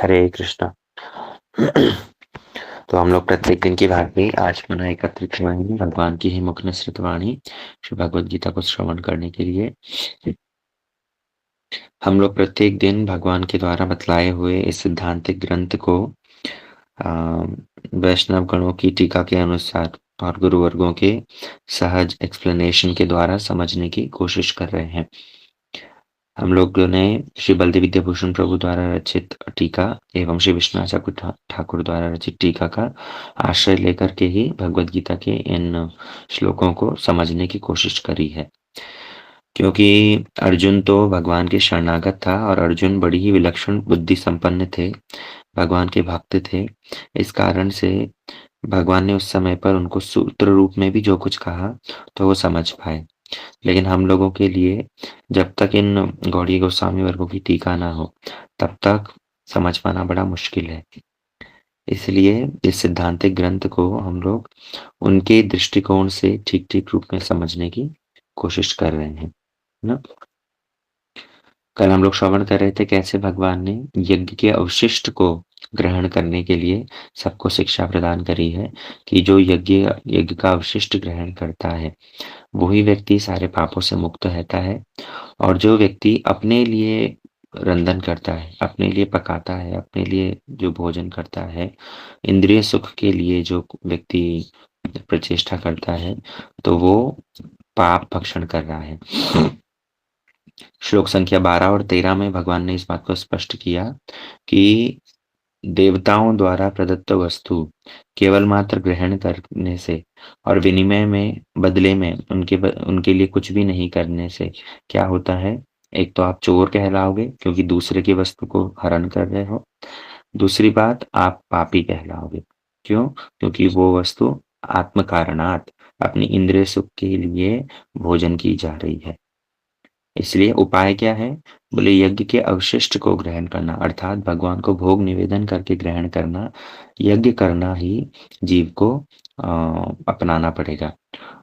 हरे कृष्णा। तो हम लोग प्रत्येक दिन की भांति आज पुनः एकत्रित हुए हैं भगवान की ही मुख निसृत वाणी श्री भगवद गीता को श्रवण करने के लिए। हम लोग प्रत्येक दिन भगवान के द्वारा बतलाए हुए इस सिद्धांतिक ग्रंथ को वैष्णव गणों की टीका के अनुसार और गुरु वर्गों के सहज एक्सप्लेनेशन के द्वारा समझने की कोशिश कर रहे हैं। हम लोग ने श्री बलदेव विद्याभूषण प्रभु द्वारा रचित टीका एवं श्री विश्वनाथ ठाकुर ठाकुर द्वारा रचित टीका का आश्रय लेकर के ही भगवद गीता के इन श्लोकों को समझने की कोशिश करी है। क्योंकि अर्जुन तो भगवान के शरणागत था और अर्जुन बड़ी ही विलक्षण बुद्धि संपन्न थे, भगवान के भक्त थे। इस कारण से भगवान ने उस समय पर उनको सूत्र रूप में भी जो कुछ कहा तो वो समझ पाए। लेकिन हम लोगों के लिए जब तक इन गौड़ी गोस्वामी वर्गों की टीका ना हो तब तक समझ पाना बड़ा मुश्किल है। इसलिए इस सिद्धांतिक ग्रंथ को हम लोग उनके दृष्टिकोण से ठीक ठीक रूप में समझने की कोशिश कर रहे हैं ना। कल हम लोग श्रवण कर रहे थे कैसे भगवान ने यज्ञ के अवशिष्ट को ग्रहण करने के लिए सबको शिक्षा प्रदान करी है कि जो यज्ञ यज्ञ का अवशिष्ट ग्रहण करता है वही व्यक्ति सारे पापों से मुक्त रहता है। और जो व्यक्ति अपने लिए रंधन करता है, अपने लिए पकाता है, अपने लिए जो भोजन करता है, इंद्रिय सुख के लिए जो व्यक्ति प्रचेष्टा करता है तो वो पाप भक्षण कर रहा है। श्लोक संख्या 12 और 13 में भगवान ने इस बात को स्पष्ट किया कि देवताओं द्वारा प्रदत्त वस्तु केवल मात्र ग्रहण करने से और विनिमय में बदले में उनके लिए कुछ भी नहीं करने से क्या होता है। एक तो आप चोर कहलाओगे क्योंकि दूसरे की वस्तु को हरण कर रहे हो। दूसरी बात, आप पापी कहलाओगे। क्यों? क्योंकि वो वस्तु आत्म कारणात अपनी इंद्रिय सुख के लिए भोजन की जा रही है। इसलिए उपाय क्या है? बोले यज्ञ के अवशिष्ट को ग्रहण करना, अर्थात भगवान को भोग निवेदन करके ग्रहण करना। यज्ञ करना ही जीव को अपनाना पड़ेगा।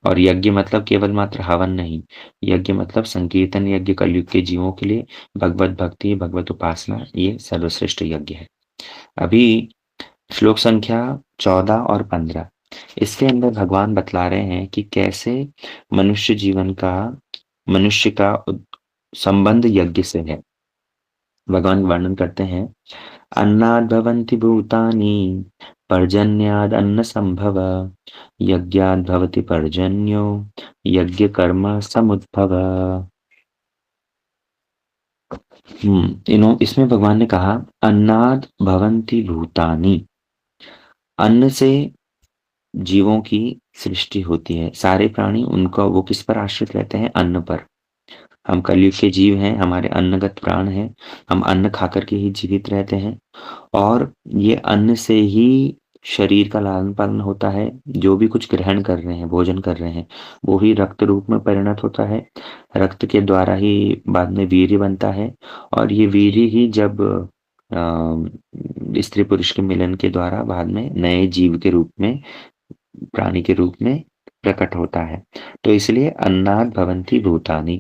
और यज्ञ मतलब केवल मात्र हवन नहीं, यज्ञ मतलब संकीर्तन यज्ञ कलयुग के जीवों के लिए भगवत भक्ति भगवत उपासना, ये सर्वश्रेष्ठ यज्ञ है। अभी श्लोक संख्या 14 और 15 इसके अंदर भगवान बतला रहे हैं कि कैसे मनुष्य जीवन का मनुष्य का संबंध यज्ञ से है। भगवान वर्णन करते हैं, अन्नाद् भवन्ति भूतानि पर्जन्याद् अन्न संभव यज्ञाद् भवति पर्जन्यो यज्ञ कर्म समुद्भव। इसमें भगवान ने कहा अन्नाद् भवन्ति भूतानि, अन्न से जीवों की सृष्टि होती है। सारे प्राणी उनको वो किस पर आश्रित रहते हैं? अन्न पर। हम कलयुग के जीव हैं, हमारे अन्नगत प्राण हैं, हम अन्न खाकर के ही जीवित रहते हैं। और ये अन्न से ही शरीर का लालन पालन होता है। जो भी कुछ ग्रहण कर रहे हैं, भोजन कर रहे हैं, वो ही रक्त रूप में परिणत होता है। रक्त के द्वारा ही बाद में वीर्य बनता है और ये वीर्य ही जब स्त्री पुरुष के मिलन के द्वारा बाद में नए जीव के रूप में, प्राणी के रूप में प्रकट होता है। तो इसलिए अन्नाद् भवन्ति भूतानि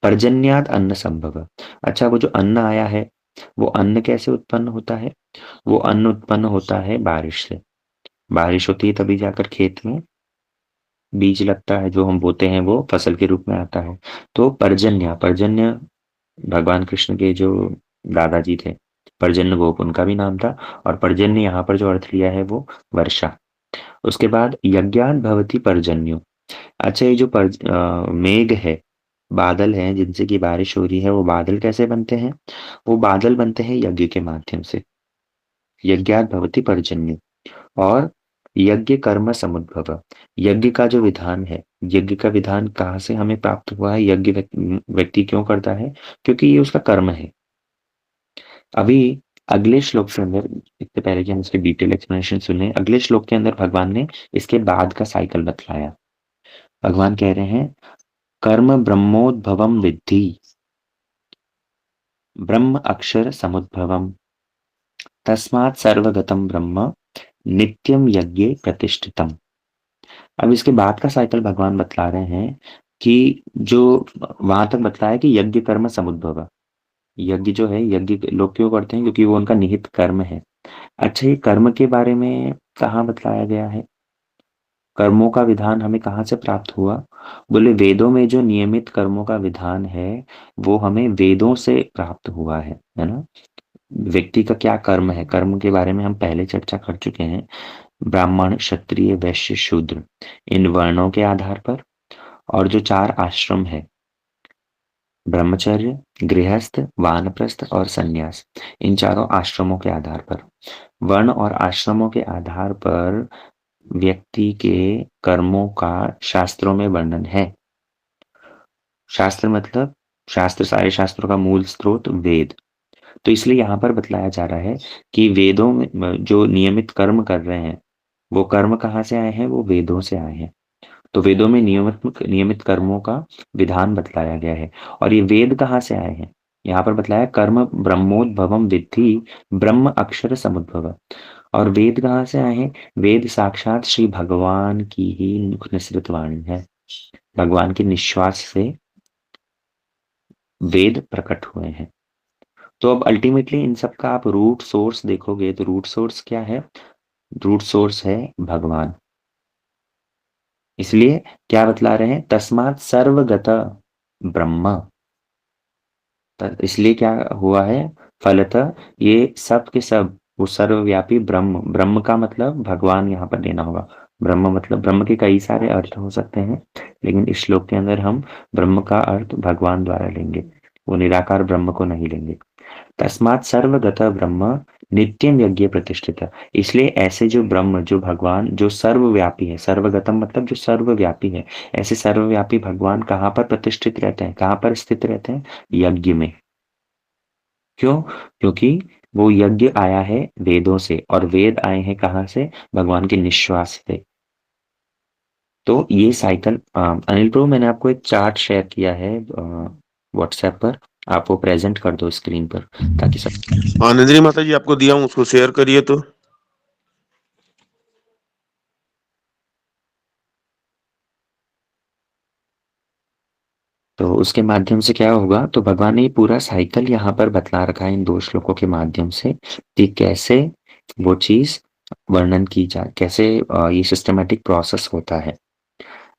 पर्जन्याद अन्न संभव। अच्छा, वो जो अन्न आया है वो अन्न कैसे उत्पन्न होता है? वो अन्न उत्पन्न होता है बारिश से। बारिश होती है तभी जाकर खेत में बीज लगता है, जो हम बोते हैं वो फसल के रूप में आता है। तो पर्जन्य पर्जन्य भगवान कृष्ण के जो दादाजी थे, पर्जन्य गोप उनका भी नाम था। और पर्जन्य यहाँ पर जो अर्थ लिया है वो वर्षा। उसके बाद यज्ञान भवति पर्जन्यो। अच्छा, ये जो मेघ है, बादल हैं जिनसे की बारिश हो रही है, वो बादल कैसे बनते हैं? वो बादल बनते हैं यज्ञ के माध्यम से। यज्ञात भवति पर्जन्य। और यज्ञ कर्म समुद्भव, यज्ञ का जो विधान है, यज्ञ का विधान कहाँ से हमें प्राप्त हुआ है? यज्ञ व्यक्ति क्यों करता है? क्योंकि ये उसका कर्म है। अभी अगले श्लोक के अंदर, इससे पहले कि हम इसके डिटेल एक्सप्लेनेशन सुने, अगले श्लोक के अंदर भगवान ने इसके बाद का साइकिल बतलाया। भगवान कह रहे हैं, कर्म ब्रह्मोद्भवम विद्धि ब्रह्म अक्षर समुद्भवम तस्मात् सर्वगतम ब्रह्म नित्यम यज्ञे प्रतिष्ठितम। अब इसके बाद का साइकिल भगवान बतला रहे हैं कि जो वहां तक बतलाया कि यज्ञ कर्म समुद्भव, यज्ञ जो है, यज्ञ लोग क्यों करते हैं? क्योंकि वो उनका निहित कर्म है। अच्छा, ये कर्म के बारे में कहाँ बतलाया गया है? कर्मों का विधान हमें कहाँ से प्राप्त हुआ? बोले वेदों में जो नियमित कर्मों का विधान है वो हमें वेदों से प्राप्त हुआ है ना? व्यक्ति का क्या कर्म है, कर्म के बारे में हम पहले चर्चा कर चुके हैं। ब्राह्मण, क्षत्रिय, वैश्य, शूद्र, इन वर्णों के आधार पर, और जो चार आश्रम है, ब्रह्मचर्य, गृहस्थ, वानप्रस्थ और सन्यास, इन चारों आश्रमों के आधार पर, वर्ण और आश्रमों के आधार पर व्यक्ति के कर्मों का शास्त्रों में वर्णन है। शास्त्र मतलब, शास्त्र, सारे शास्त्रों का मूल स्रोत वेद। तो इसलिए यहाँ पर बतलाया जा रहा है कि वेदों में जो नियमित कर्म कर रहे हैं, वो कर्म कहाँ से आए हैं? वो वेदों से आए हैं। तो वेदों में नियमित नियमित कर्मों का विधान बतलाया गया है। और ये वेद कहाँ से आए हैं? यहाँ पर बतलाया, कर्म ब्रह्मोद्भवम विद्धि, ब्रह्म अक्षर समुद्भव। और वेद कहाँ से आए हैं? वेद साक्षात श्री भगवान की ही मुख निसृत वाणी है। भगवान के निश्वास से वेद प्रकट हुए हैं। तो अब अल्टीमेटली इन सब का आप रूट सोर्स देखोगे तो रूट सोर्स क्या है? रूट सोर्स है भगवान। इसलिए क्या बतला रहे हैं? तस्मात् सर्वगत ब्रह्म। इसलिए क्या हुआ है? फलतः ये सब के सब वो सर्वव्यापी ब्रह्म, ब्रह्म का मतलब भगवान यहाँ पर लेना होगा। ब्रह्म मतलब, ब्रह्म के कई सारे अर्थ हो सकते हैं, लेकिन इस श्लोक के अंदर हम ब्रह्म का अर्थ भगवान द्वारा लेंगे, वो निराकार ब्रह्म को नहीं लेंगे। तस्मात् सर्वगत ब्रह्म नित्यम यज्ञ प्रतिष्ठित। इसलिए ऐसे जो ब्रह्म, जो भगवान, जो सर्वव्यापी है, सर्वगतम मतलब जो सर्वव्यापी है, ऐसे सर्वव्यापी भगवान कहाँ पर प्रतिष्ठित रहते हैं, कहाँ पर स्थित रहते हैं? यज्ञ में। क्यों? क्योंकि वो यज्ञ आया है वेदों से, और वेद आए हैं कहाँ से? भगवान के निश्वास से। तो ये साइकिल, अनिल प्रभु, मैंने आपको एक चार्ट शेयर किया है व्हाट्सएप पर, आप वो प्रेजेंट कर दो स्क्रीन पर ताकि सब। हाँ नंदिनी माता जी, आपको दिया हूँ, उसको शेयर करिए तो। तो उसके माध्यम से क्या होगा? तो भगवान ने ये पूरा साइकिल यहाँ पर बतला रखा है इन दो श्लोकों के माध्यम से कि कैसे वो चीज वर्णन की जाए, कैसे ये सिस्टमेटिक प्रोसेस होता है।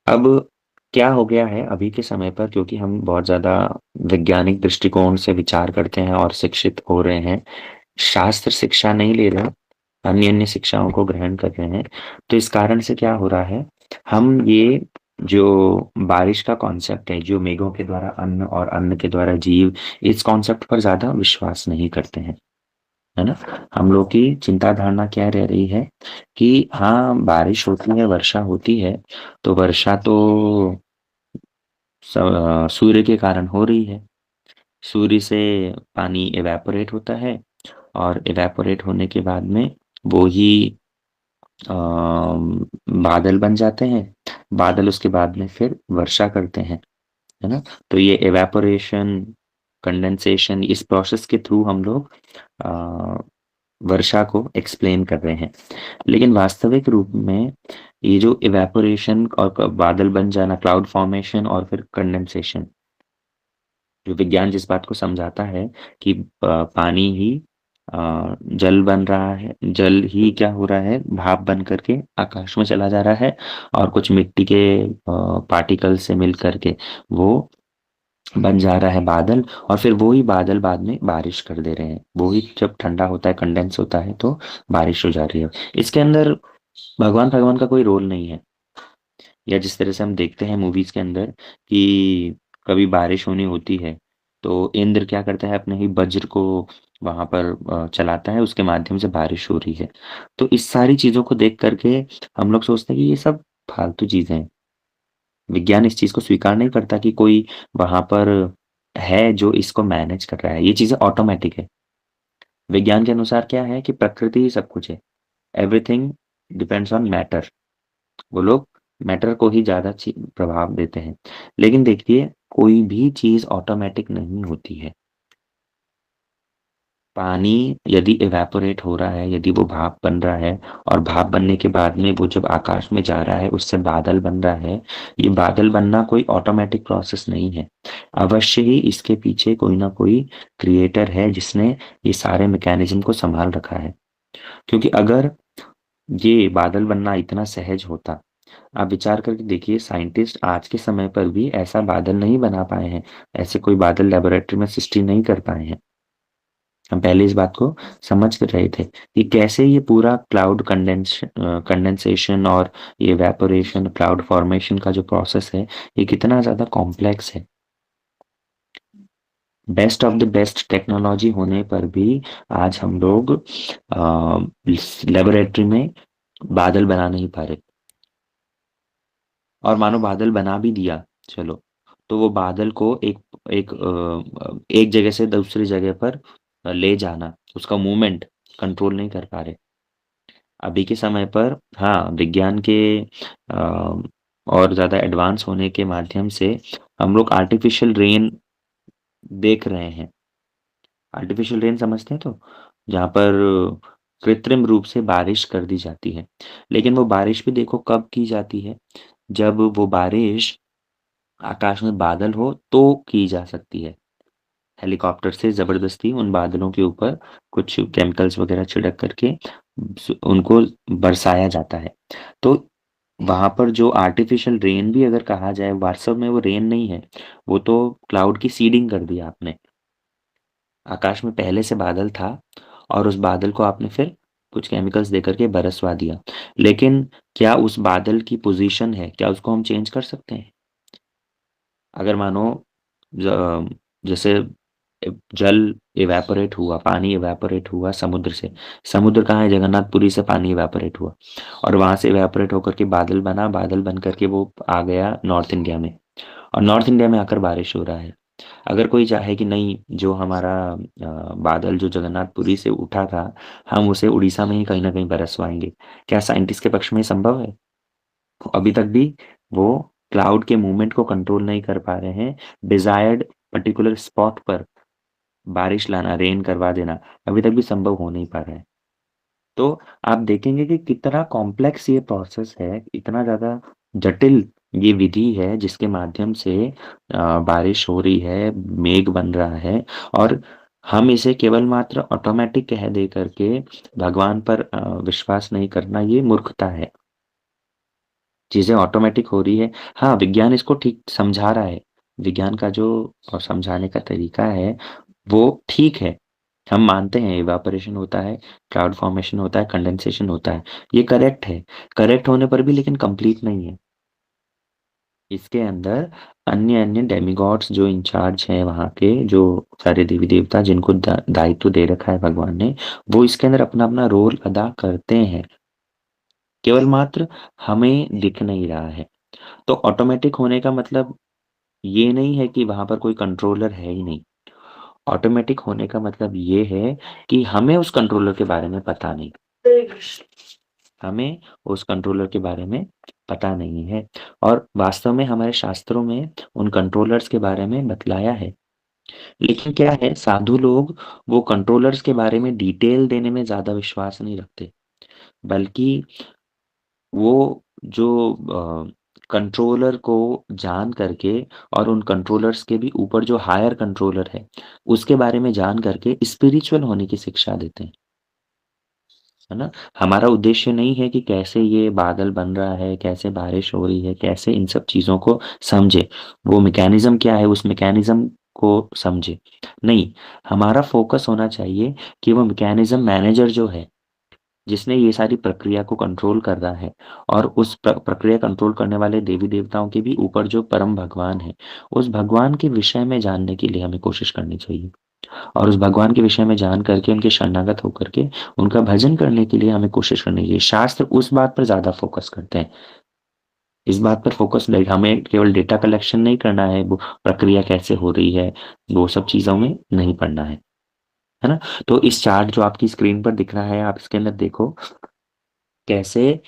अब क्या हो गया है अभी के समय पर, क्योंकि हम बहुत ज्यादा वैज्ञानिक दृष्टिकोण से विचार करते हैं और शिक्षित हो रहे हैं, शास्त्र शिक्षा नहीं ले रहे, अन्य अन्य शिक्षाओं को ग्रहण कर रहे हैं। तो इस कारण से क्या हो रहा है, हम ये जो बारिश का कॉन्सेप्ट है, जो मेघों के द्वारा अन्न और अन्न के द्वारा जीव, इस कॉन्सेप्ट पर ज्यादा विश्वास नहीं करते हैं, है ना? हम लोग की चिंता धारणा क्या रह रही है कि हाँ बारिश होती है, वर्षा होती है, तो वर्षा तो सूर्य के कारण हो रही है। सूर्य से पानी इवेपोरेट होता है, और इवेपोरेट होने के बाद में वो ही बादल बन जाते हैं। बादल उसके बाद में फिर वर्षा करते हैं, है ना? तो ये इवेपोरेशन, कंडेंसेशन, इस प्रोसेस के थ्रू हम लोग अ, वर्षा को एक्सप्लेन कर रहे हैं। लेकिन वास्तविक रूप में ये जो इवेपोरेशन और बादल बन जाना, क्लाउड फॉर्मेशन और फिर कंडेंसेशन, जो विज्ञान जिस बात को समझाता है कि पानी ही जल बन रहा है, जल ही क्या हो रहा है, भाप बन करके आकाश में चला जा रहा है, और कुछ मिट्टी के पार्टिकल से मिल करके वो बन जा रहा है बादल, और फिर वो ही बादल बाद में बारिश कर दे रहे हैं। वो ही जब ठंडा होता है, कंडेंस होता है, तो बारिश हो जा रही है। इसके अंदर भगवान भगवान का कोई रोल नहीं है। या जिस तरह से हम देखते हैं मूवीज के अंदर कि कभी बारिश होनी होती है तो इंद्र क्या करता है, अपने ही वज्र को वहां पर चलाता है, उसके माध्यम से बारिश हो रही है। तो इस सारी चीजों को देख करके हम लोग सोचते हैं कि ये सब फालतू चीजें हैं। विज्ञान इस चीज को स्वीकार नहीं करता कि कोई वहां पर है जो इसको मैनेज कर रहा है, ये चीजें ऑटोमेटिक है। विज्ञान के अनुसार क्या है कि प्रकृति ही सब कुछ है, एवरीथिंग डिपेंड्स ऑन मैटर। वो लोग मैटर को ही ज्यादा प्रभाव देते हैं। लेकिन देखिए, कोई भी चीज ऑटोमेटिक नहीं होती है। पानी यदि इवेपोरेट हो रहा है, यदि वो भाप बन रहा है और भाप बनने के बाद में वो जब आकाश में जा रहा है उससे बादल बन रहा है, ये बादल बनना कोई ऑटोमेटिक प्रोसेस नहीं है। अवश्य ही इसके पीछे कोई ना कोई क्रिएटर है जिसने ये सारे मैकेनिज्म को संभाल रखा है। क्योंकि अगर ये बादल बनना इतना सहज होता, आप विचार करके देखिए, साइंटिस्ट आज के समय पर भी ऐसा बादल नहीं बना पाए हैं, ऐसे कोई बादल लेबोरेटरी में सृष्टि नहीं कर पाए हैं। हम पहले इस बात को समझ कर रहे थे कि कैसे ये पूरा क्लाउड कंडेंसेशन और ये वेपोरेशन क्लाउड फॉर्मेशन का जो प्रोसेस है, ये कितना ज़्यादा कॉम्प्लेक्स है। Best of the best technology होने पर भी आज हम लोग लेबोरेटरी में बादल बना नहीं पा रहे। और मानो बादल बना भी दिया, चलो, तो वो बादल को एक जगह से दूसरी जगह पर ले जाना, उसका मूवमेंट कंट्रोल नहीं कर पा रहे। अभी के समय पर हाँ, विज्ञान के और ज़्यादा एडवांस होने के माध्यम से हम लोग आर्टिफिशियल रेन देख रहे हैं। आर्टिफिशियल रेन समझते हैं तो, जहाँ पर कृत्रिम रूप से बारिश कर दी जाती है। लेकिन वो बारिश भी देखो कब की जाती है, जब वो बारिश आकाश में बादल हो तो की जा सकती है। हेलीकॉप्टर से ज़बरदस्ती उन बादलों के ऊपर कुछ केमिकल्स वगैरह छिड़क करके उनको बरसाया जाता है। तो वहाँ पर जो आर्टिफिशियल रेन भी अगर कहा जाए, वास्तव में वो रेन नहीं है, वो तो क्लाउड की सीडिंग कर दिया आपने। आकाश में पहले से बादल था और उस बादल को आपने फिर कुछ केमिकल्स दे करके बरसवा दिया। लेकिन क्या उस बादल की पोजीशन है, क्या उसको हम चेंज कर सकते हैं? अगर मानो जैसे जल इवेपोरेट हुआ, पानी इवेपोरेट हुआ समुद्र से। समुद्र कहाँ है? जगन्नाथपुरी से पानी इवेपोरेट हुआ और वहां से इवेपोरेट होकर के बादल बना, बादल बन करके वो आ गया नॉर्थ इंडिया में, और नॉर्थ इंडिया में आकर बारिश हो रहा है। अगर कोई चाहे कि नहीं, जो हमारा बादल जो जगन्नाथपुरी से उठा था, हम उसे उड़ीसा में ही कहीं ना कहीं बरसवाएंगे, क्या साइंटिस्ट के पक्ष में संभव है? अभी तक भी वो क्लाउड के मूवमेंट को कंट्रोल नहीं कर पा रहे हैं। डिजायर्ड पर्टिकुलर स्पॉट पर बारिश लाना, रेन करवा देना, अभी तक भी संभव हो नहीं पा रहा है। तो आप देखेंगे कि कितना कॉम्प्लेक्स ये प्रोसेस है, इतना ज़्यादा जटिल ये विधि है जिसके माध्यम से बारिश हो रही है, मेघ बन रहा है, और हम इसे केवल मात्र ऑटोमेटिक कह दे करके भगवान पर विश्वास नहीं करना, ये मूर्खता है। चीज़ें ऑटोमेटिक हो रही है। हाँ, विज्ञान इसको ठीक समझा रहा है। विज्ञान का जो समझाने का तरीका है, वो ठीक है। हम मानते हैं इवापोरेशन होता है, क्लाउड फॉर्मेशन होता है, कंडेंसेशन होता है। ये करेक्ट है। करेक्ट होने पर भी लेकिन कंप्लीट नहीं है। इसके अंदर अन्य-अन्य डेमिगॉड्स जो इंचार्ज हैं वहाँ के, जो सारे देवी-देवता जिनको दायित्व दे रखा है भगवान ने, वो इसके अंदर अपना-अपना रोल अदा करते हैं। केवल मात्र हमें दिख नहीं रहा है। तो ऑटोमेटिक होने का मतलब ये नहीं है कि वहाँ पर कोई कंट्रोलर है ही नहीं। ऑटोमेटिक होने का मतलब ये है कि हमें उस कंट्रोलर के बारे में पता नहीं। हमें उस कंट्रोलर के बारे में पता नहीं है, और वास्तव में हमारे शास्त्रों में उन कंट्रोलर्स के बारे में बतलाया है। लेकिन क्या है, साधु लोग वो कंट्रोलर्स के बारे में डिटेल देने में ज़्यादा विश्वास नहीं रखते, बल्कि वो जो कंट्रोलर को जान करके और उन कंट्रोलर्स के भी ऊपर जो हायर कंट्रोलर है, उसके बारे में जान करके स्पिरिचुअल होने की शिक्षा देते हैं। है ना? हमारा उद्देश्य नहीं है कि कैसे ये बादल बन रहा है, कैसे बारिश हो रही है, कैसे इन सब चीज़ों को समझे। वो मैकेनिज़्म क्या है, उस मैकेनिज़्म को समझे। नहीं, हमारा फ़ोकस होना चाहिए कि वो मैकेनिज़्म मैनेजर जो है, जिसने ये सारी प्रक्रिया को कंट्रोल कर रहा है, और उस प्रक्रिया कंट्रोल करने वाले देवी-देवताओं के भी ऊपर जो परम भगवान है, उस भगवान के विषय में जानने के लिए हमें कोशिश करनी चाहिए। और उस भगवान के विषय में जान करके, उनके शरणागत होकर के उनका भजन करने के लिए हमें कोशिश करनी चाहिए। शास्त्र उस बात पर ज़्यादा फ़ोकस करते हैं। इस बात पर फ़ोकस नहीं, हमें केवल डेटा कलेक्शन नहीं करना है, वो प्रक्रिया कैसे हो रही है, वो सब चीज़ों में नहीं पड़ना है ना? तो इस चार्ट जो आपकी स्क्रीन पर दिख रहा है, आप इसके अंदर देखो कैसे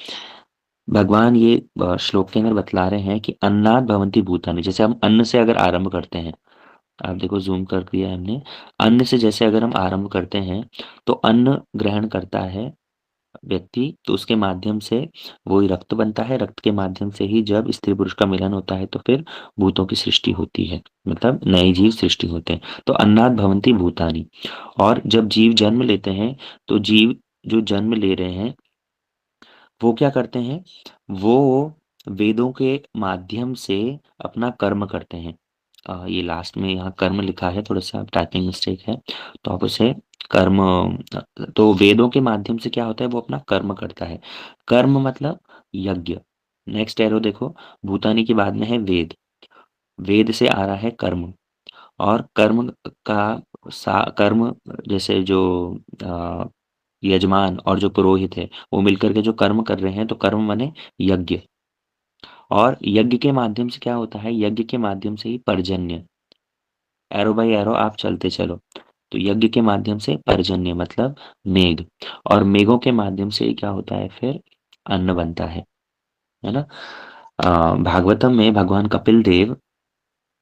भगवान ये श्लोक के अंदर बतला रहे हैं कि अन्नात् भवन्ति भूतानि। जैसे हम अन्न से अगर आरंभ करते हैं, आप देखो ज़ूम कर दिया है हमने। अन्न से जैसे अगर हम आरंभ करते हैं, तो अन्न ग्रहण करता है व्यक्ति, तो उसके माध्यम से वही रक्त बनता है, रक्त के माध्यम से ही जब स्त्री पुरुष का मिलन होता है, तो फिर भूतों की सृष्टि होती है, मतलब नए जीव सृष्टि होते हैं। तो अन्नात् भवन्ति भूतानि। और जब जीव जन्म लेते हैं, तो जीव जो जन्म ले रहे हैं, वो क्या करते हैं? वो वेदों के माध्यम से अपना कर्म करते हैं। ये लास्ट में यहाँ कर्म लिखा है, थोड़ा-सा टाइपिंग मिस्टेक है, तो आप उसे कर्म तो वेदों के माध्यम से क्या होता है, वो अपना कर्म करता है। कर्म मतलब यज्ञ। नेक्स्ट एरो देखो, भूतानी के बाद में है वेद। वेद से आ रहा है कर्म, और कर्म का कर्म जैसे जो अ, यजमान और जो पुरोहित है, वो मिलकर के जो कर्म कर रहे हैं, तो कर्म माने यज्ञ। और यज्ञ के माध्यम से क्या होता है? यज्ञ के माध्यम से ही पर्जन्य, एरो बाय एरो आप चलते चलो। तो यज्ञ के माध्यम से पर्जन्य मतलब मेघ, और मेघों के माध्यम से क्या होता है फिर? अन्न बनता है ना? भागवतम में भगवान कपिल देव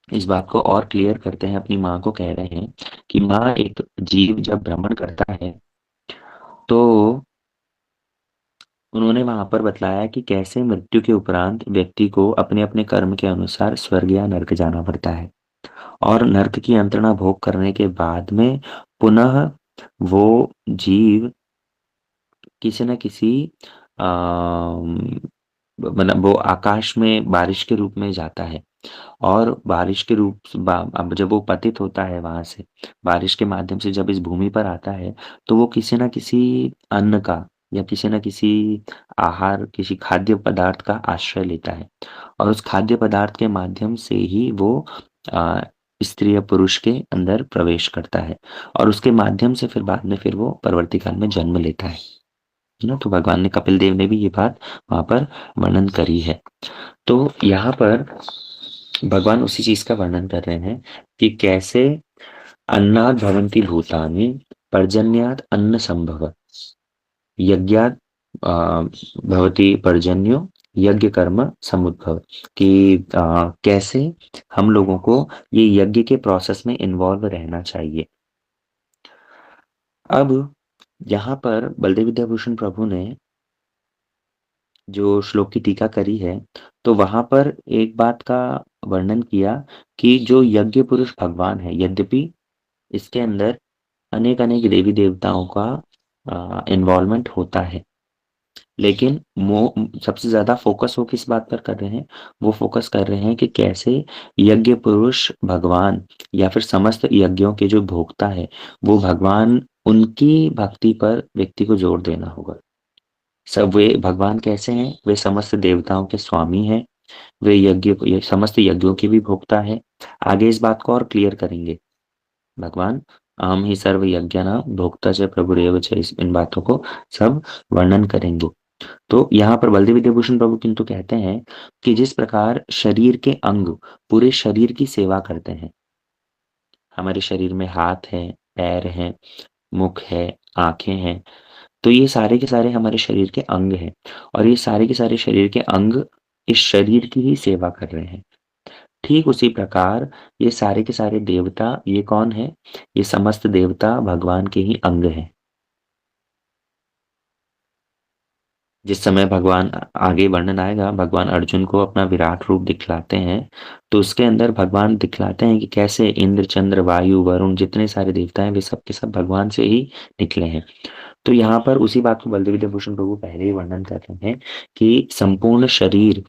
इस बात को और क्लियर करते हैं, अपनी माँ को कह रहे हैं कि माँ, एक जीव जब भ्रमण करता है, तो उन्होंने वहां पर बतलाया कि कैसे मृत्यु के उपरांत व्यक्ति को अपने अपने कर्म के अनुसार स्वर्ग या नर्क जाना पड़ता है, और नर्क की यंत्रणा भोग करने के बाद में पुनः वो जीव किसी न किसी मतलब वो आकाश में बारिश के रूप में जाता है, और बारिश के रूप अब जब वो पतित होता है वहां से, बारिश के माध्यम से जब इस भूमि पर आता है, तो वो किसी न किसी अन्न का या किसी न किसी आहार, किसी खाद्य पदार्थ का आश्रय लेता है, और उस खाद्य पदार्थ के माध्यम से ही वो आ, स्त्री या पुरुष के अंदर प्रवेश करता है, और उसके माध्यम से फिर बाद में फिर वो परवर्ती काल में जन्म लेता है ना? तो भगवान ने, कपिल देव ने भी ये बात वहां पर वर्णन करी है। तो यहाँ पर भगवान उसी चीज का वर्णन कर रहे हैं कि कैसे अन्नात् भवन्ति भूतानि, पर्जन्यात् अन्न संभव, यज्ञात् भवति पर्जन्यो, यज्ञ कर्म समुद्भव। कि कैसे हम लोगों को ये यज्ञ के प्रोसेस में इन्वॉल्व रहना चाहिए। अब यहाँ पर बलदेव विद्याभूषण प्रभु ने जो श्लोक की टीका करी है, तो वहां पर एक बात का वर्णन किया कि जो यज्ञ पुरुष भगवान है, यद्यपि इसके अंदर अनेक अनेक देवी देवताओं का इन्वॉल्वमेंट होता है, लेकिन सबसे ज्यादा फोकस वो किस बात पर कर रहे हैं? वो फोकस कर रहे हैं कि कैसे यज्ञ पुरुष भगवान, या फिर समस्त यज्ञों के जो भोक्ता है, वो भगवान, उनकी भक्ति पर व्यक्ति को जोर देना होगा। सब वे भगवान कैसे हैं? वे समस्त देवताओं के स्वामी हैं, वे ये समस्त यज्ञों की भी भोक्ता है। आगे इस बात को और क्लियर करेंगे भगवान, अहम ही सर्व यज्ञना भोक्ता च प्रभुरेव च, इन बातों को सब वर्णन करेंगे। तो यहाँ पर बलदेव विद्याभूषण प्रभु किंतु कहते हैं कि जिस प्रकार शरीर के अंग पूरे शरीर की सेवा करते हैं, हमारे शरीर में हाथ है, पैर है, मुख है, आंखें हैं, तो ये सारे के सारे हमारे शरीर के अंग हैं, और ये सारे के सारे शरीर के अंग इस शरीर की ही सेवा कर रहे हैं। ठीक उसी प्रकार ये सारे के सारे देवता, ये कौन है? ये समस्त देवता भगवान के ही अंग हैं। जिस समय भगवान, आगे वर्णन आएगा, भगवान अर्जुन को अपना विराट रूप दिखलाते हैं, तो उसके अंदर भगवान दिखलाते हैं कि कैसे इंद्र, चंद्र, वायु, वरुण, जितने सारे देवता हैं, वे सब के सब भगवान से ही निकले हैं। तो यहाँ पर उसी बात को बलदेव विद्याभूषण प्रभु पहले ही वर्णन कर रहे हैं कि संपूर्ण शरीर,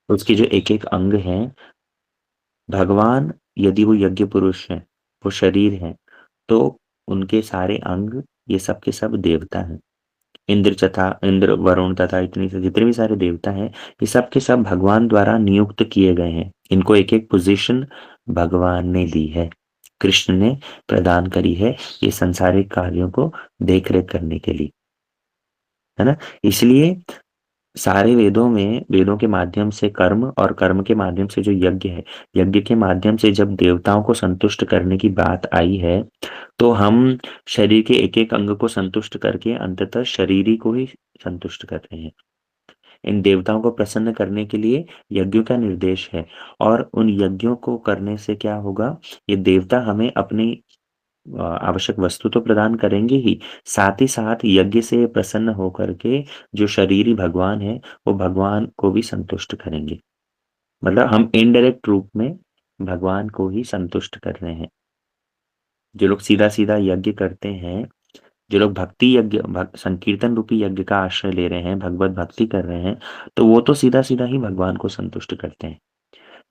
उसके जो एक एक अंग हैं, भगवान यदि वो यज्ञ पुरुष है, वो शरीर है, तो उनके सारे अंग, ये सब के सब देवता हैं। इंद्र, वरुण तथा इतने से जितने भी सारे देवता हैं, ये सब के सब भगवान द्वारा नियुक्त किए गए हैं। इनको एक एक पोजीशन भगवान ने दी है, कृष्ण ने प्रदान करी है, ये संसारिक कार्यों को देख रेख करने के लिए, है ना? इसलिए सारे वेदों में, वेदों के माध्यम से कर्म, और कर्म के माध्यम से जो यज्ञ है, यज्ञ के माध्यम से जब देवताओं को संतुष्ट करने की बात आई है, तो हम शरीर के एक एक अंग को संतुष्ट करके अंततः शरीर ही को ही संतुष्ट कर रहे हैं। इन देवताओं को प्रसन्न करने के लिए यज्ञों का निर्देश है। और उन यज्ञों को करने से क्या होगा, ये देवता हमें अपनी आवश्यक वस्तु तो प्रदान करेंगे ही, साथ ही साथ यज्ञ से प्रसन्न होकर के जो शरीरी भगवान है वो भगवान को भी संतुष्ट करेंगे। मतलब हम इनडायरेक्ट रूप में भगवान को ही संतुष्ट कर रहे हैं। जो लोग सीधा सीधा यज्ञ करते हैं, जो लोग भक्ति यज्ञ संकीर्तन रूपी यज्ञ का आश्रय ले रहे हैं, भगवत भक्ति कर रहे हैं, तो वो तो सीधा सीधा ही भगवान को संतुष्ट करते हैं।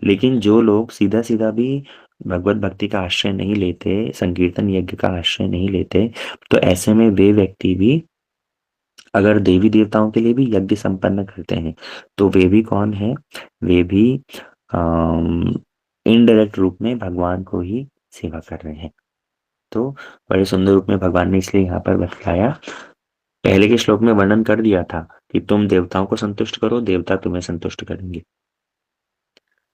लेकिन जो लोग सीधा सीधा भी भगवत भक्ति का आश्रय नहीं लेते, संकीर्तन यज्ञ का आश्रय नहीं लेते, तो ऐसे में वे व्यक्ति भी अगर देवी देवताओं के लिए भी यज्ञ संपन्न करते हैं, तो वे भी कौन है, वे भी इनडायरेक्ट रूप में भगवान को ही सेवा कर रहे हैं। तो बड़े सुंदर रूप में भगवान ने इसलिए यहाँ पर बतलाया। पहले के श्लोक में वर्णन कर दिया था कि तुम देवताओं को संतुष्ट करो, देवता तुम्हें संतुष्ट करेंगे।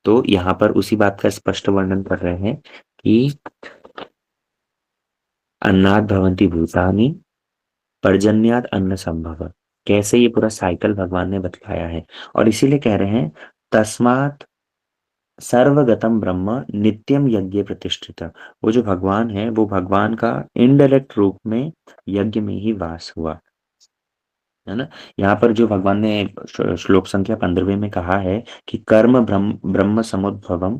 तो यहाँ पर उसी बात का स्पष्ट वर्णन कर रहे हैं कि अन्नात् भवन्ति भूतानि, पर्जन्यात् अन्न संभव। कैसे ये पूरा साइकिल भगवान ने बतलाया है। और इसीलिए कह रहे हैं तस्मात् सर्वगतम ब्रह्म नित्यम यज्ञ प्रतिष्ठित। वो जो भगवान है वो भगवान का इनडायरेक्ट रूप में यज्ञ में ही वास हुआ, है ना। यहाँ पर जो भगवान ने श्लोक संख्या 15वें में कहा है कि कर्म ब्रह्म ब्रह्म समुद्भवम,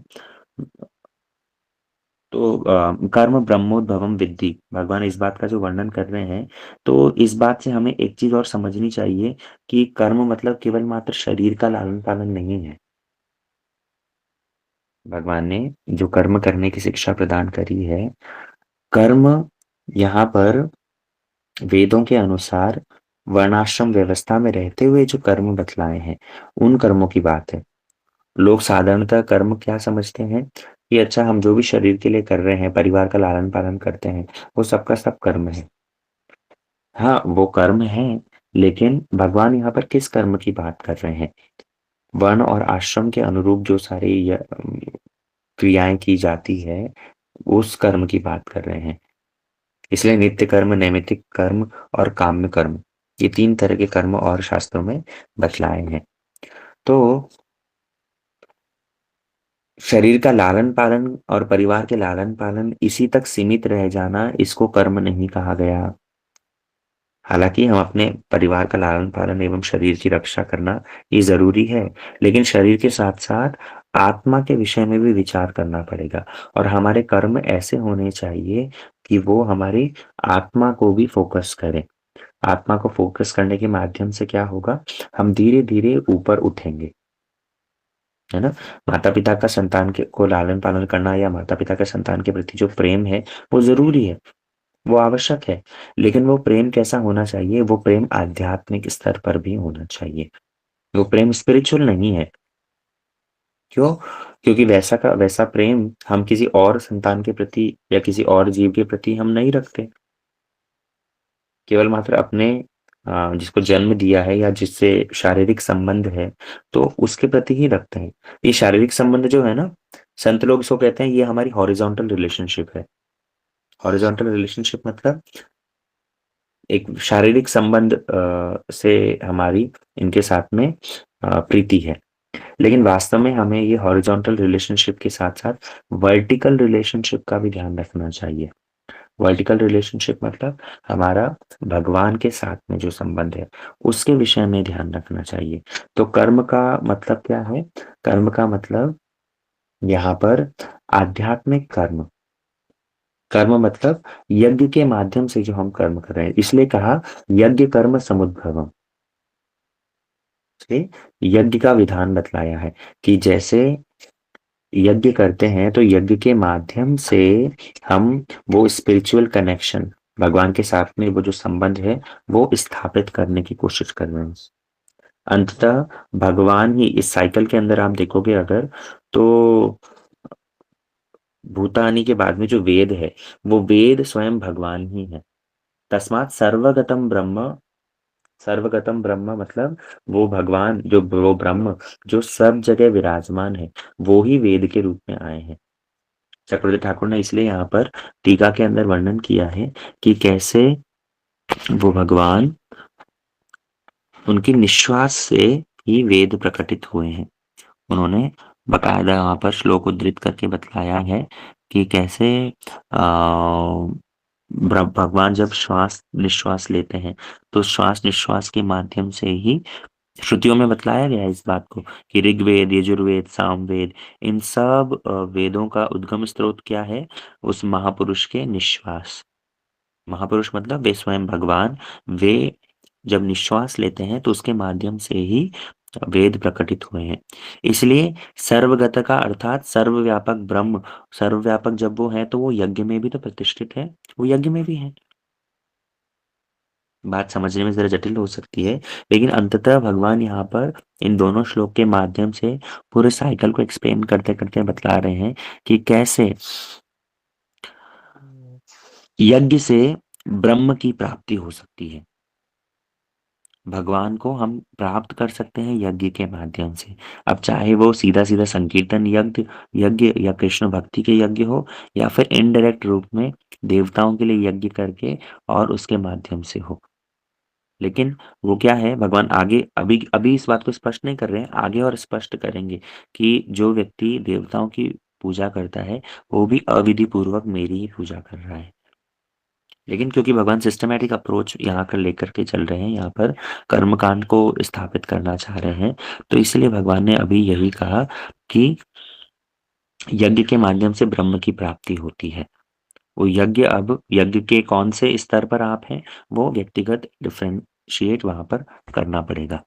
तो कर्म ब्रह्मोद्भवम विद्धि, भगवान इस बात का जो वर्णन कर रहे हैं, तो इस बात से हमें एक चीज और समझनी चाहिए कि कर्म मतलब केवल मात्र शरीर का लालन पालन नहीं है। भगवान ने जो कर्म करने की शिक्षा प्रदान करी है, कर्म यहाँ पर वेदों के अनुसार वर्णाश्रम व्यवस्था में रहते हुए जो कर्म बतलाए हैं, उन कर्मों की बात है। लोग साधारणतः कर्म क्या समझते हैं कि अच्छा हम जो भी शरीर के लिए कर रहे हैं, परिवार का लालन पालन करते हैं, वो सबका सब कर्म है। हाँ, वो कर्म है, लेकिन भगवान यहाँ पर किस कर्म की बात कर रहे हैं? वर्ण और आश्रम के अनुरूप जो सारी क्रियाएं की जाती है, उस कर्म की बात कर रहे हैं। इसलिए नित्य कर्म, नैमित्तिक कर्म और काम्य कर्म, ये 3 तरह के कर्म और शास्त्रों में बतलाए हैं। तो शरीर का लालन पालन और परिवार के लालन पालन इसी तक सीमित रह जाना, इसको कर्म नहीं कहा गया। हालांकि हम अपने परिवार का लालन पालन एवं शरीर की रक्षा करना ये जरूरी है, लेकिन शरीर के साथ साथ आत्मा के विषय में भी विचार करना पड़ेगा। और हमारे कर्म ऐसे होने चाहिए कि वो हमारी आत्मा को भी फोकस करें। आत्मा को फोकस करने के माध्यम से क्या होगा, हम धीरे धीरे ऊपर उठेंगे, है ना। माता पिता का संतान के को लालन पालन करना या माता पिता का संतान के प्रति जो प्रेम है वो जरूरी है, वो आवश्यक है। लेकिन वो प्रेम कैसा होना चाहिए, वो प्रेम आध्यात्मिक स्तर पर भी होना चाहिए। वो प्रेम स्पिरिचुअल नहीं है। क्यों? क्योंकि वैसा का वैसा प्रेम हम किसी और संतान के प्रति या किसी और जीव के प्रति हम नहीं रखते। केवल मात्र अपने जिसको जन्म दिया है या जिससे शारीरिक संबंध है, तो उसके प्रति ही रखते हैं। ये शारीरिक संबंध जो है ना, संत लोग इसको कहते हैं ये हमारी हॉरिजॉन्टल रिलेशनशिप है। हॉरिजॉन्टल रिलेशनशिप मतलब एक शारीरिक संबंध से हमारी इनके साथ में प्रीति है। लेकिन वास्तव में हमें ये हॉरिजॉन्टल रिलेशनशिप के साथ साथ वर्टिकल रिलेशनशिप का भी ध्यान रखना चाहिए। वर्टिकल रिलेशनशिप मतलब हमारा भगवान के साथ में जो संबंध है, उसके विषय में ध्यान रखना चाहिए। तो कर्म का मतलब क्या है? कर्म का मतलब यहाँ पर आध्यात्मिक कर्म। कर्म मतलब यज्ञ के माध्यम से जो हम कर्म कर रहे हैं, इसलिए कहा यज्ञ कर्म समुद्भवम। इसलिए यज्ञ का विधान बतलाया है कि जैसे यज्ञ करते हैं तो यज्ञ के माध्यम से हम वो स्पिरिचुअल कनेक्शन भगवान के साथ में वो जो संबंध है वो स्थापित करने की कोशिश कर रहे हैं। अंततः भगवान ही इस साइकिल के अंदर आप देखोगे अगर, तो भूतानी के बाद में जो वेद है, वो वेद स्वयं भगवान ही है। तस्मात् सर्वगतम ब्रह्म, सर्वगतम ब्रह्म मतलब वो भगवान जो वो ब्रह्म जो सब जगह विराजमान है, वो ही वेद के रूप में आए हैं। चक्रवर्ती ठाकुर ने इसलिए यहाँ पर टीका के अंदर वर्णन किया है कि कैसे वो भगवान उनकी निश्वास से ही वेद प्रकटित हुए हैं। उन्होंने बकायदा वहाँ पर श्लोक उद्धृत करके बतलाया है कि कैसे भगवान जब श्वास निश्वास लेते हैं तो श्वास निश्वास के माध्यम से ही श्रुतियों में बतलाया गया है इस बात को कि ऋग्वेद, यजुर्वेद, सामवेद, इन सब वेदों का उद्गम स्रोत क्या है? उस महापुरुष के निश्वास। महापुरुष मतलब वे स्वयं भगवान। वे जब निश्वास लेते हैं तो उसके माध्यम से ही वेद प्रकटित हुए हैं। इसलिए सर्वगत का अर्थात सर्वव्यापक ब्रह्म, सर्वव्यापक जब वो है तो वो यज्ञ में भी तो प्रतिष्ठित है, वो यज्ञ में भी है। बात समझने में जरा जटिल हो सकती है, लेकिन अंततः भगवान यहाँ पर इन दोनों श्लोक के माध्यम से पूरे साइकिल को एक्सप्लेन करते करते बतला रहे हैं कि कैसे यज्ञ से ब्रह्म की प्राप्ति हो सकती है। भगवान को हम प्राप्त कर सकते हैं यज्ञ के माध्यम से। अब चाहे वो सीधा सीधा संकीर्तन यज्ञ यज्ञ या कृष्ण भक्ति के यज्ञ हो, या फिर इनडायरेक्ट रूप में देवताओं के लिए यज्ञ करके और उसके माध्यम से हो। लेकिन वो क्या है, भगवान आगे अभी अभी इस बात को स्पष्ट नहीं कर रहे हैं, आगे और स्पष्ट करेंगे कि जो व्यक्ति देवताओं की पूजा करता है वो भी अविधि पूर्वक मेरी ही पूजा कर रहा है। लेकिन क्योंकि भगवान सिस्टमैटिक अप्रोच यहाँ कर लेकर के चल रहे हैं, यहाँ पर कर्मकांड को स्थापित करना चाह रहे हैं, तो इसलिए भगवान ने अभी यही कहा कि यज्ञ के माध्यम से ब्रह्म की प्राप्ति होती है। वो यज्ञ, अब यज्ञ के कौन से स्तर पर आप हैं वो व्यक्तिगत डिफरेंशिएट वहां पर करना पड़ेगा,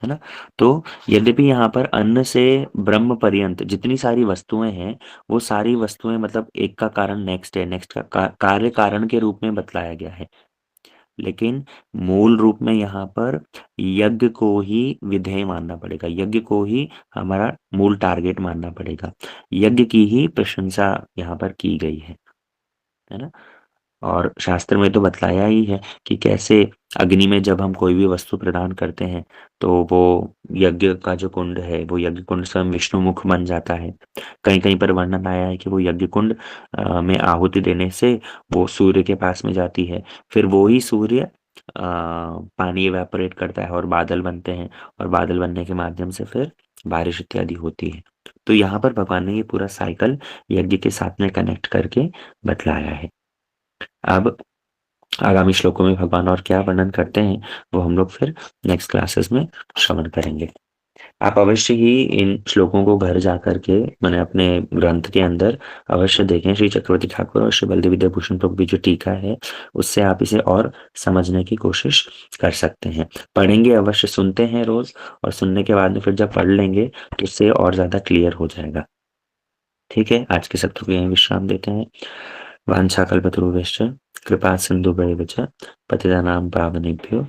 है ना? तो यद्यपि यहाँ पर अन्न से ब्रह्म पर्यंत जितनी सारी वस्तुएं हैं, वो सारी वस्तुएं मतलब एक का कारण नेक्स्ट है, नेक्स्ट का कार्य कारण के रूप में बतलाया गया है। लेकिन मूल रूप में यहाँ पर यज्ञ को ही विधेय मानना पड़ेगा, यज्ञ को ही हमारा मूल टारगेट मानना पड़ेगा। यज्ञ की ही प्रशंसा यहाँ पर की गई है ना? और शास्त्र में तो बतलाया ही है कि कैसे अग्नि में जब हम कोई भी वस्तु प्रदान करते हैं तो वो यज्ञ का जो कुंड है वो यज्ञ कुंड स्वयं विष्णु मुख बन जाता है। कहीं कहीं पर वर्णन आया है कि वो यज्ञ कुंड में आहुति देने से वो सूर्य के पास में जाती है, फिर वो ही सूर्य पानी इवेपोरेट करता है और बादल बनते हैं, और बादल बनने के माध्यम से फिर बारिश इत्यादि होती है। तो यहाँ पर भगवान ने ये पूरा साइकिल यज्ञ के साथ में कनेक्ट करके बतलाया है। अब आगामी श्लोकों में भगवान और क्या वर्णन करते हैं वो हम लोग फिर नेक्स्ट क्लासेस में श्रवण करेंगे। आप अवश्य ही इन श्लोकों को घर जा करके मैंने अपने ग्रंथ के अंदर अवश्य देखें। श्री चक्रवर्ती ठाकुर और श्री बलदेव विद्याभूषण प्रभु की जो टीका है उससे आप इसे और समझने की कोशिश कर सकते हैं। पढ़ेंगे अवश्य, सुनते हैं रोज, और सुनने के बाद में फिर जब पढ़ लेंगे तो उससे और ज्यादा क्लियर हो जाएगा। ठीक है, आज के सत्र को यहीं विश्राम देते हैं। वाञ्छाकल्पतरुभ्यश्च कृपा सिन्धुभ्येव च पतितानां पावनेभ्यो